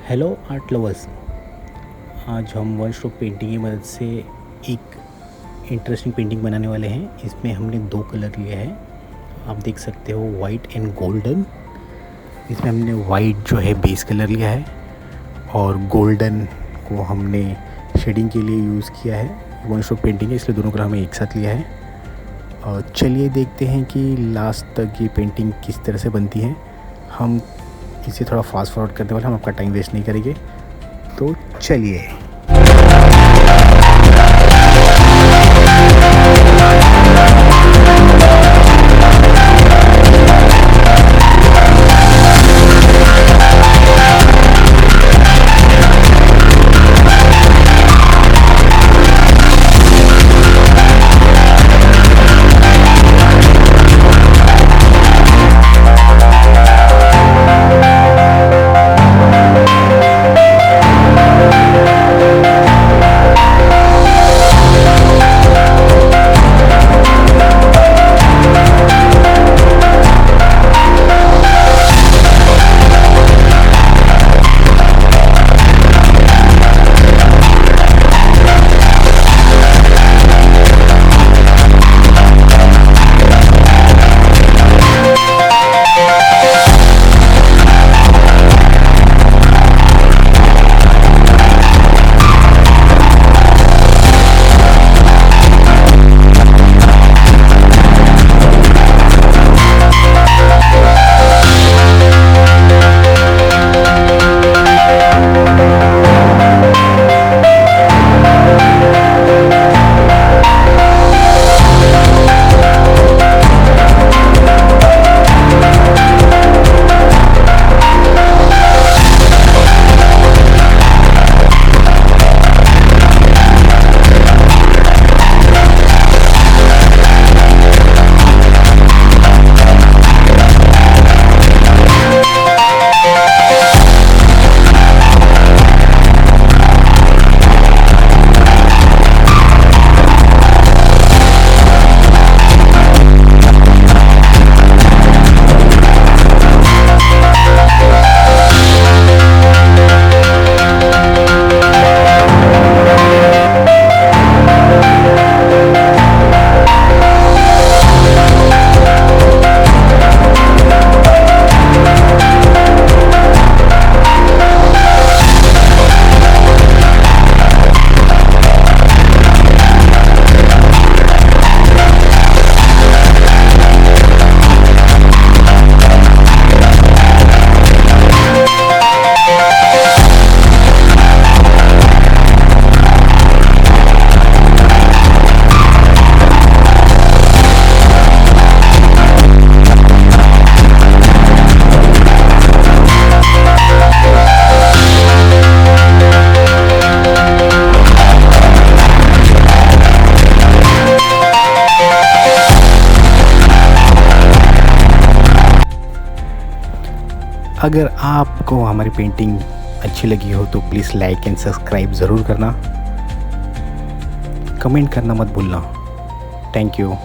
Hello art lovers. आज हम one stroke painting की मदद से एक इंटरेस्टिंग पेंटिंग बनाने वाले हैं। इसमें हमने दो कलर लिया है, आप देख सकते हो, वाइट एंड गोल्डन। इसमें हमने वाइट जो है बेस कलर लिया है और गोल्डन को हमने शेडिंग के लिए यूज़ किया है। वन स्ट्रोक पेंटिंग है इसलिए दोनों कलर हमें एक साथ लिया है। और चलिए देखते हैं कि लास्ट तक ये पेंटिंग किस तरह से बनती है। हम इसे थोड़ा फास्ट फॉरवर्ड करने वाले, हम आपका टाइम वेस्ट नहीं करेंगे, तो चलिए। अगर आपको हमारी पेंटिंग अच्छी लगी हो तो प्लीज़ लाइक एंड सब्सक्राइब ज़रूर करना, कमेंट करना मत भूलना। Thank you.